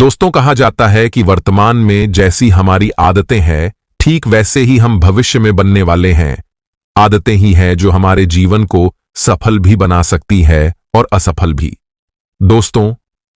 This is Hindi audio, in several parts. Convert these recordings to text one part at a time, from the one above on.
दोस्तों, कहा जाता है कि वर्तमान में जैसी हमारी आदतें हैं, ठीक वैसे ही हम भविष्य में बनने वाले हैं। आदतें ही हैं जो हमारे जीवन को सफल भी बना सकती है और असफल भी। दोस्तों,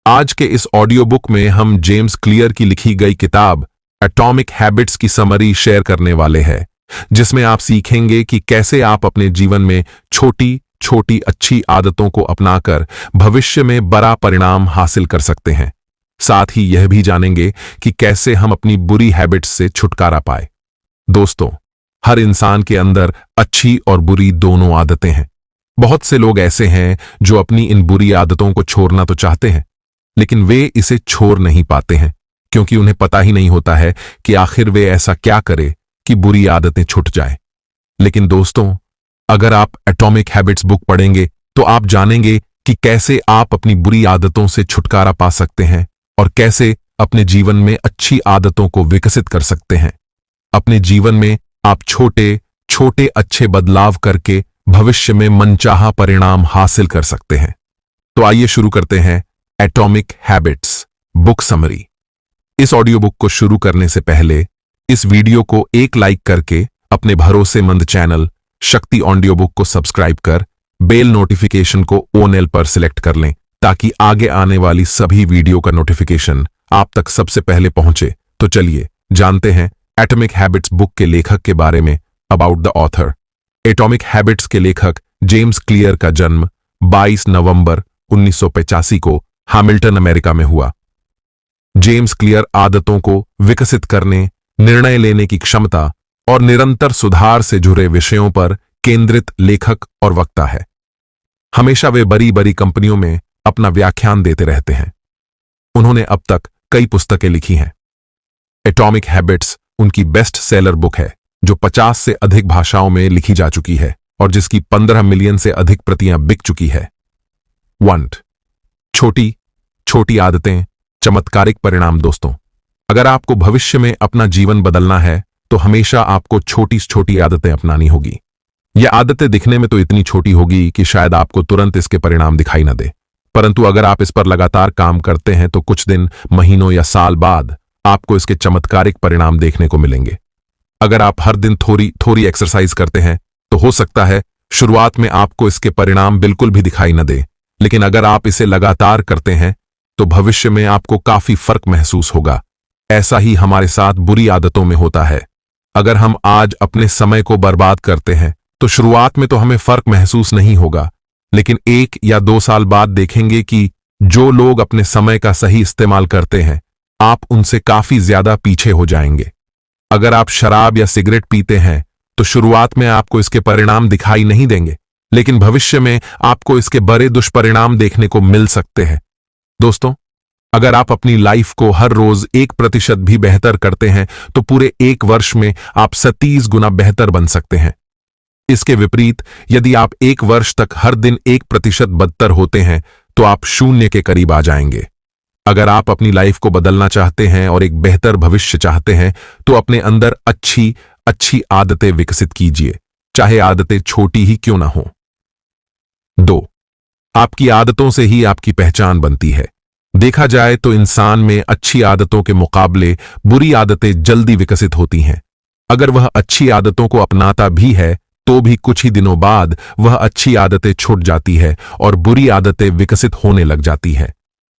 आज के इस ऑडियो बुक में हम जेम्स क्लियर की लिखी गई किताब एटॉमिक हैबिट्स की समरी शेयर करने वाले हैं, जिसमें आप सीखेंगे कि कैसे आप अपने जीवन में छोटी छोटी अच्छी आदतों को अपनाकर भविष्य में बड़ा परिणाम हासिल कर सकते हैं। साथ ही यह भी जानेंगे कि कैसे हम अपनी बुरी हैबिट्स से छुटकारा पाए। दोस्तों, हर इंसान के अंदर अच्छी और बुरी दोनों आदतें हैं। बहुत से लोग ऐसे हैं जो अपनी इन बुरी आदतों को छोड़ना तो चाहते हैं, लेकिन वे इसे छोड़ नहीं पाते हैं, क्योंकि उन्हें पता ही नहीं होता है कि आखिर वे ऐसा क्या करें कि बुरी आदतें छूट जाएं। लेकिन दोस्तों, अगर आप एटॉमिक हैबिट्स बुक पढ़ेंगे तो आप जानेंगे कि कैसे आप अपनी बुरी आदतों से छुटकारा पा सकते हैं और कैसे अपने जीवन में अच्छी आदतों को विकसित कर सकते हैं। अपने जीवन में आप छोटे छोटे अच्छे बदलाव करके भविष्य में मनचाहा परिणाम हासिल कर सकते हैं। तो आइए शुरू करते हैं एटॉमिक हैबिट्स बुक समरी। इस ऑडियो बुक को शुरू करने से पहले इस वीडियो को एक लाइक करके अपने भरोसेमंद चैनल शक्ति ऑडियो बुक को सब्सक्राइब कर बेल नोटिफिकेशन को ऑल पर सिलेक्ट कर लें, ताकि आगे आने वाली सभी वीडियो का नोटिफिकेशन आप तक सबसे पहले पहुंचे। तो चलिए जानते हैं एटॉमिक हैबिट्स बुक के लेखक के बारे में। About the author. Atomic habits के लेखक जेम्स क्लियर का जन्म 22 नवंबर 1985 को हैमिल्टन, अमेरिका में हुआ। जेम्स क्लियर आदतों को विकसित करने, निर्णय लेने की क्षमता और निरंतर सुधार से जुड़े विषयों पर केंद्रित लेखक और वक्ता है। हमेशा वे बड़ी बड़ी कंपनियों में अपना व्याख्यान देते रहते हैं। उन्होंने अब तक कई पुस्तकें लिखी हैं। एटॉमिक हैबिट्स उनकी बेस्ट सेलर बुक है, जो 50 से अधिक भाषाओं में लिखी जा चुकी है और जिसकी 15 मिलियन से अधिक प्रतियां बिक चुकी है। 1. छोटी छोटी आदतें, चमत्कारिक परिणाम। दोस्तों, अगर आपको भविष्य में अपना जीवन बदलना है तो हमेशा आपको छोटी छोटी आदतें अपनानी होगी। ये आदतें दिखने में तो इतनी छोटी होगी कि शायद आपको तुरंत इसके परिणाम दिखाई न दे, परंतु अगर आप इस पर लगातार काम करते हैं तो कुछ दिन, महीनों या साल बाद आपको इसके चमत्कारिक परिणाम देखने को मिलेंगे। अगर आप हर दिन थोड़ी थोड़ी एक्सरसाइज करते हैं तो हो सकता है शुरुआत में आपको इसके परिणाम बिल्कुल भी दिखाई न दे, लेकिन अगर आप इसे लगातार करते हैं तो भविष्य में आपको काफी फर्क महसूस होगा। ऐसा ही हमारे साथ बुरी आदतों में होता है। अगर हम आज अपने समय को बर्बाद करते हैं तो शुरुआत में तो हमें फर्क महसूस नहीं होगा, लेकिन 1 या 2 साल बाद देखेंगे कि जो लोग अपने समय का सही इस्तेमाल करते हैं, आप उनसे काफी ज्यादा पीछे हो जाएंगे। अगर आप शराब या सिगरेट पीते हैं तो शुरुआत में आपको इसके परिणाम दिखाई नहीं देंगे, लेकिन भविष्य में आपको इसके बड़े दुष्परिणाम देखने को मिल सकते हैं। दोस्तों, अगर आप अपनी लाइफ को हर रोज 1% भी बेहतर करते हैं तो पूरे 1 वर्ष में आप 37 गुना बेहतर बन सकते हैं। इसके विपरीत, यदि आप 1 वर्ष तक हर दिन 1% बदतर होते हैं तो आप 0 के करीब आ जाएंगे। अगर आप अपनी लाइफ को बदलना चाहते हैं और एक बेहतर भविष्य चाहते हैं तो अपने अंदर अच्छी अच्छी आदतें विकसित कीजिए, चाहे आदतें छोटी ही क्यों ना हो। 2. आपकी आदतों से ही आपकी पहचान बनती है। देखा जाए तो इंसान में अच्छी आदतों के मुकाबले बुरी आदतें जल्दी विकसित होती हैं। अगर वह अच्छी आदतों को अपनाता भी है तो भी कुछ ही दिनों बाद वह अच्छी आदतें छूट जाती है और बुरी आदतें विकसित होने लग जाती है।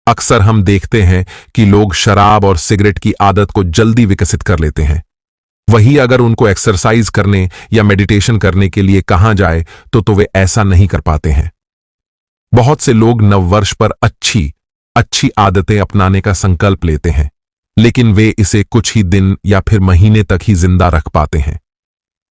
अक्सर हम देखते हैं कि लोग शराब और सिगरेट की आदत को जल्दी विकसित कर लेते हैं। वही अगर उनको एक्सरसाइज करने या मेडिटेशन करने के लिए कहा जाए तो वे ऐसा नहीं कर पाते हैं। बहुत से लोग नववर्ष पर अच्छी आदतें अपनाने का संकल्प लेते हैं, लेकिन वे इसे कुछ ही दिन या फिर महीने तक ही जिंदा रख पाते हैं।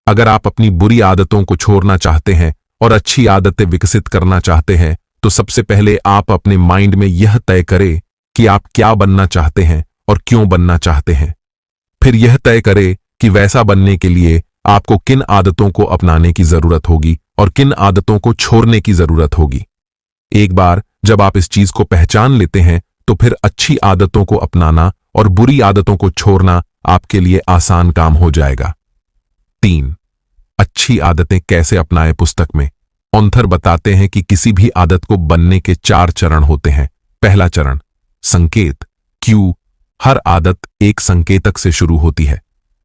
अगर आप अपनी बुरी आदतों को छोड़ना चाहते हैं और अच्छी आदतें विकसित करना चाहते हैं तो सबसे पहले आप अपने माइंड में यह तय करें कि आप क्या बनना चाहते हैं और क्यों बनना चाहते हैं। फिर यह तय करें कि वैसा बनने के लिए आपको किन आदतों को अपनाने की जरूरत होगी और किन आदतों को छोड़ने की जरूरत होगी। एक बार जब आप इस चीज को पहचान लेते हैं तो फिर अच्छी आदतों को अपनाना और बुरी आदतों को छोड़ना आपके लिए आसान काम हो जाएगा। 3. अच्छी आदतें कैसे अपनाएं। पुस्तक में ऑथर बताते हैं कि किसी भी आदत को बनने के 4 चरण होते हैं। पहला चरण संकेत, क्यू हर आदत एक संकेतक से शुरू होती है।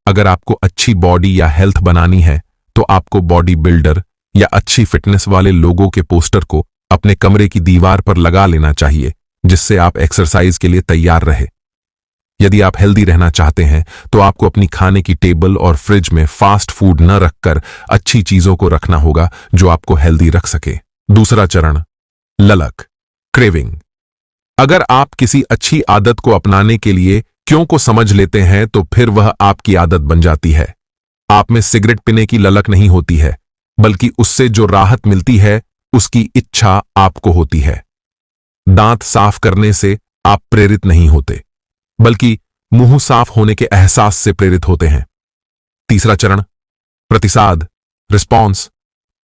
अगर आपको अच्छी बॉडी या हेल्थ बनानी है तो आपको बॉडी बिल्डर या अच्छी फिटनेस वाले लोगों के पोस्टर को अपने कमरे की दीवार पर लगा लेना चाहिए, जिससे आप एक्सरसाइज के लिए तैयार रहे। यदि आप हेल्दी रहना चाहते हैं तो आपको अपनी खाने की टेबल और फ्रिज में फास्ट फूड न रखकर अच्छी चीजों को रखना होगा जो आपको हेल्दी रख सके। दूसरा चरण, ललक, क्रेविंग। अगर आप किसी अच्छी आदत को अपनाने के लिए क्यों को समझ लेते हैं तो फिर वह आपकी आदत बन जाती है। आप में सिगरेट पीने की ललक नहीं होती है, बल्कि उससे जो राहत मिलती है उसकी इच्छा आपको होती है। दांत साफ करने से आप प्रेरित नहीं होते, बल्कि मुंह साफ होने के एहसास से प्रेरित होते हैं। तीसरा चरण, प्रतिसाद, रिस्पॉन्स।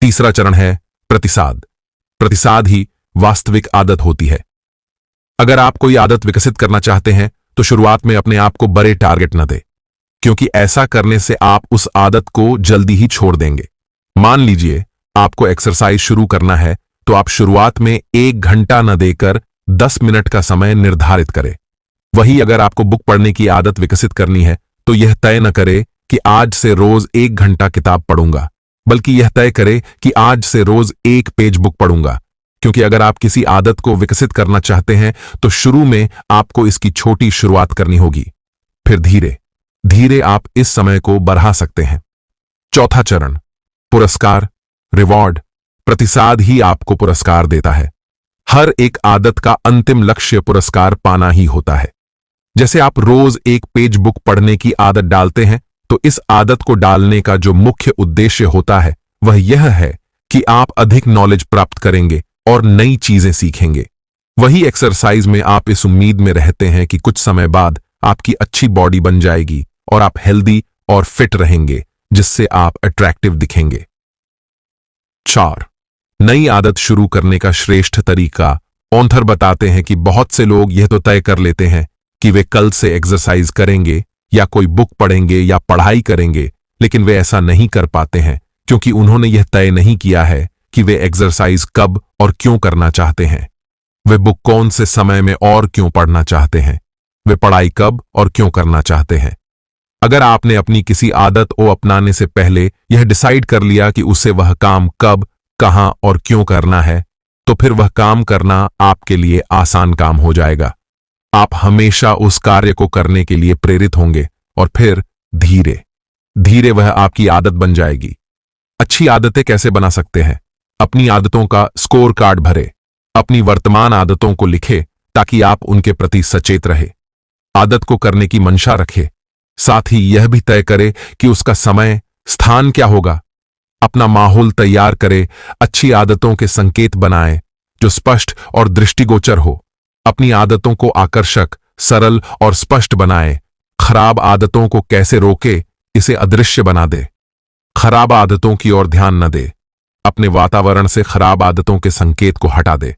तीसरा चरण है प्रतिसाद। प्रतिसाद ही वास्तविक आदत होती है। अगर आप कोई आदत विकसित करना चाहते हैं तो शुरुआत में अपने आप को बड़े टारगेट न दें, क्योंकि ऐसा करने से आप उस आदत को जल्दी ही छोड़ देंगे। मान लीजिए आपको एक्सरसाइज शुरू करना है तो आप शुरुआत में 1 घंटा न देकर 10 मिनट का समय निर्धारित करें। वही अगर आपको बुक पढ़ने की आदत विकसित करनी है तो यह तय न करे कि आज से रोज 1 घंटा किताब पढ़ूंगा, बल्कि यह तय करे कि आज से रोज 1 पेज बुक पढ़ूंगा। क्योंकि अगर आप किसी आदत को विकसित करना चाहते हैं तो शुरू में आपको इसकी छोटी शुरुआत करनी होगी, फिर धीरे धीरे आप इस समय को बढ़ा सकते हैं। चौथा चरण, पुरस्कार, रिवॉर्ड। प्रतिसाद ही आपको पुरस्कार देता है। हर एक आदत का अंतिम लक्ष्य पुरस्कार पाना ही होता है। जैसे आप रोज 1 पेज बुक पढ़ने की आदत डालते हैं तो इस आदत को डालने का जो मुख्य उद्देश्य होता है वह यह है कि आप अधिक नॉलेज प्राप्त करेंगे और नई चीजें सीखेंगे। वही एक्सरसाइज में आप इस उम्मीद में रहते हैं कि कुछ समय बाद आपकी अच्छी बॉडी बन जाएगी और आप हेल्दी और फिट रहेंगे, जिससे आप अट्रैक्टिव दिखेंगे। 4, नई आदत शुरू करने का श्रेष्ठ तरीका। ऑथर बताते हैं कि बहुत से लोग यह तो तय कर लेते हैं कि वे कल से एक्सरसाइज करेंगे या कोई बुक पढ़ेंगे या पढ़ाई करेंगे, लेकिन वे ऐसा नहीं कर पाते हैं क्योंकि उन्होंने यह तय नहीं किया है कि वे एक्सरसाइज कब और क्यों करना चाहते हैं। वे बुक कौन से समय में और क्यों पढ़ना चाहते हैं। वे पढ़ाई कब और क्यों करना चाहते हैं। अगर आपने अपनी किसी आदत को अपनाने से पहले यह डिसाइड कर लिया कि उसे वह काम कब, कहां और क्यों करना है, तो फिर वह काम करना आपके लिए आसान काम हो जाएगा। आप हमेशा उस कार्य को करने के लिए प्रेरित होंगे और फिर धीरे धीरे वह आपकी आदत बन जाएगी। अच्छी आदतें कैसे बना सकते हैं? अपनी आदतों का स्कोर कार्ड भरे। अपनी वर्तमान आदतों को लिखे ताकि आप उनके प्रति सचेत रहे। आदत को करने की मंशा रखे, साथ ही यह भी तय करे कि उसका समय, स्थान क्या होगा। अपना माहौल तैयार करे। अच्छी आदतों के संकेत बनाए जो स्पष्ट और दृष्टिगोचर हो। अपनी आदतों को आकर्षक, सरल और स्पष्ट बनाए। खराब आदतों को कैसे रोके, इसे अदृश्य बना दे। खराब आदतों की ओर ध्यान न दे। अपने वातावरण से खराब आदतों के संकेत को हटा दे।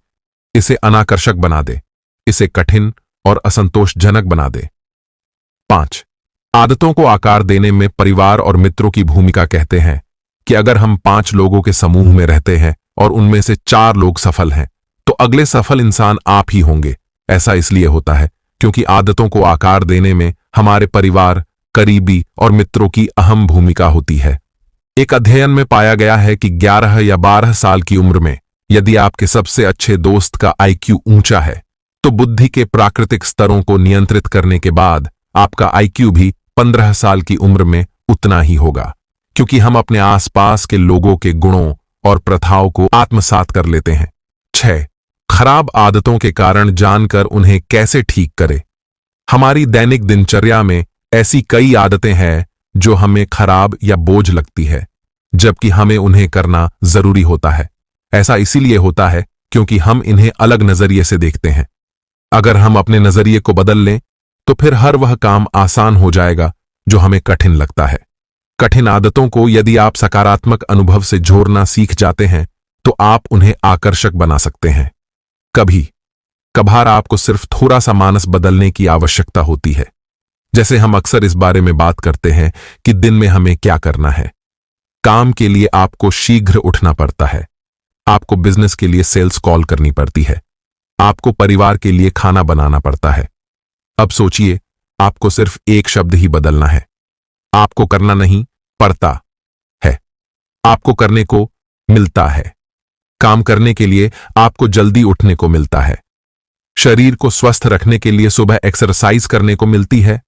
इसे अनाकर्षक बना दे। इसे कठिन और असंतोषजनक बना दे। 5, आदतों को आकार देने में परिवार और मित्रों की भूमिका। कहते हैं कि अगर हम 5 लोगों के समूह में रहते हैं और उनमें से 4 लोग सफल हैं, तो अगले सफल इंसान आप ही होंगे। ऐसा इसलिए होता है क्योंकि आदतों को आकार देने में हमारे परिवार, करीबी और मित्रों की अहम भूमिका होती है। एक अध्ययन में पाया गया है कि 11 या 12 साल की उम्र में यदि आपके सबसे अच्छे दोस्त का IQ ऊंचा है, तो बुद्धि के प्राकृतिक स्तरों को नियंत्रित करने के बाद आपका IQ भी 15 साल की उम्र में उतना ही होगा, क्योंकि हम अपने आसपास के लोगों के गुणों और प्रथाओं को आत्मसात कर लेते हैं। 6, खराब आदतों के कारण जानकर उन्हें कैसे ठीक करें। हमारी दैनिक दिनचर्या में ऐसी कई आदतें हैं जो हमें खराब या बोझ लगती है, जबकि हमें उन्हें करना जरूरी होता है। ऐसा इसीलिए होता है क्योंकि हम इन्हें अलग नजरिए से देखते हैं। अगर हम अपने नजरिए को बदल लें तो फिर हर वह काम आसान हो जाएगा जो हमें कठिन लगता है। कठिन आदतों को यदि आप सकारात्मक अनुभव से जोड़ना सीख जाते हैं तो आप उन्हें आकर्षक बना सकते हैं। कभी कभार आपको सिर्फ थोड़ा सा मानस बदलने की आवश्यकता होती है। जैसे हम अक्सर इस बारे में बात करते हैं कि दिन में हमें क्या करना है। काम के लिए आपको शीघ्र उठना पड़ता है। आपको बिजनेस के लिए सेल्स कॉल करनी पड़ती है। आपको परिवार के लिए खाना बनाना पड़ता है। अब सोचिए, आपको सिर्फ एक शब्द ही बदलना है। आपको करना नहीं पड़ता है, आपको करने को मिलता है। काम करने के लिए आपको जल्दी उठने को मिलता है। शरीर को स्वस्थ रखने के लिए सुबह एक्सरसाइज करने को मिलती है।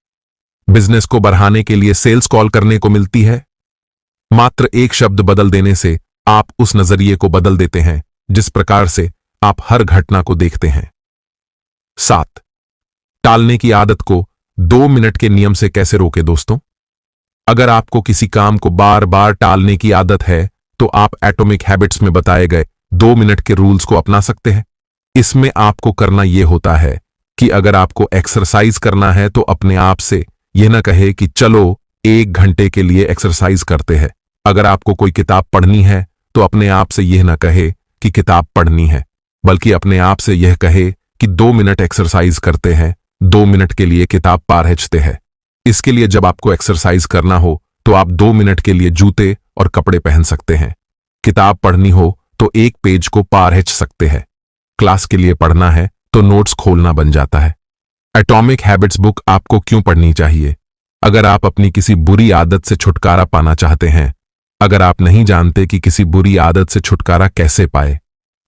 बिजनेस को बढ़ाने के लिए सेल्स कॉल करने को मिलती है। मात्र एक शब्द बदल देने से आप उस नजरिए को बदल देते हैं जिस प्रकार से आप हर घटना को देखते हैं। 7. टालने की आदत को 2 मिनट के नियम से कैसे रोके दोस्तों? अगर आपको किसी काम को बार बार टालने की आदत है तो आप एटॉमिक हैबिट्स में बताए गए 2 मिनट के रूल्स को अपना सकते हैं। इसमें आपको करना यह होता है कि अगर आपको एक्सरसाइज करना है तो अपने आप से यह ना कहे कि चलो 1 घंटे के लिए एक्सरसाइज करते हैं। अगर आपको कोई किताब पढ़नी है तो अपने आप से यह ना कहे कि किताब पढ़नी है, बल्कि अपने आप से यह कहे कि 2 मिनट एक्सरसाइज करते हैं, 2 मिनट के लिए किताब पढ़ते हैं। इसके लिए जब आपको एक्सरसाइज करना हो तो आप 2 मिनट के लिए जूते और कपड़े पहन सकते हैं। किताब पढ़नी हो तो 1 पेज को पढ़ सकते हैं। क्लास के लिए पढ़ना है तो नोट्स खोलना बन जाता है। एटॉमिक हैबिट्स बुक आपको क्यों पढ़नी चाहिए? अगर आप अपनी किसी बुरी आदत से छुटकारा पाना चाहते हैं, अगर आप नहीं जानते कि किसी बुरी आदत से छुटकारा कैसे पाए,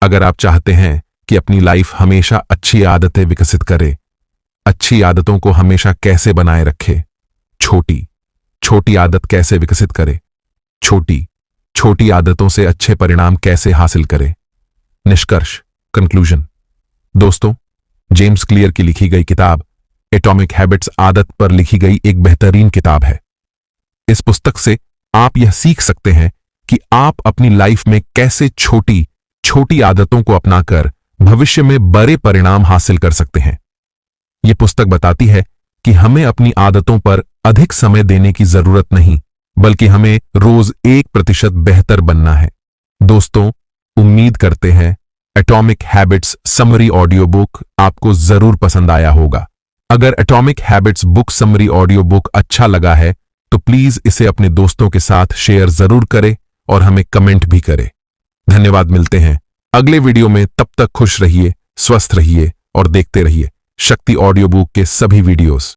अगर आप चाहते हैं कि अपनी लाइफ हमेशा अच्छी आदतें विकसित करे, अच्छी आदतों को हमेशा कैसे बनाए रखे, छोटी आदत कैसे विकसित करे, छोटी आदतों से अच्छे परिणाम कैसे हासिल करे। निष्कर्ष, कंक्लूजन। दोस्तों, जेम्स क्लियर की लिखी गई किताब एटॉमिक हैबिट्स आदत पर लिखी गई एक बेहतरीन किताब है। इस पुस्तक से आप यह सीख सकते हैं कि आप अपनी लाइफ में कैसे छोटी आदतों को अपनाकर भविष्य में बड़े परिणाम हासिल कर सकते हैं। यह पुस्तक बताती है कि हमें अपनी आदतों पर अधिक समय देने की जरूरत नहीं, बल्कि हमें रोज 1% बेहतर बनना है। दोस्तों, उम्मीद करते हैं atomic habits summary audio book आपको जरूर पसंद आया होगा। अगर atomic habits book summary audio book अच्छा लगा है तो प्लीज इसे अपने दोस्तों के साथ शेयर जरूर करें और हमें कमेंट भी करें। धन्यवाद। मिलते हैं अगले वीडियो में। तब तक खुश रहिए, स्वस्थ रहिए और देखते रहिए शक्ति ऑडियो बुक के सभी वीडियोस।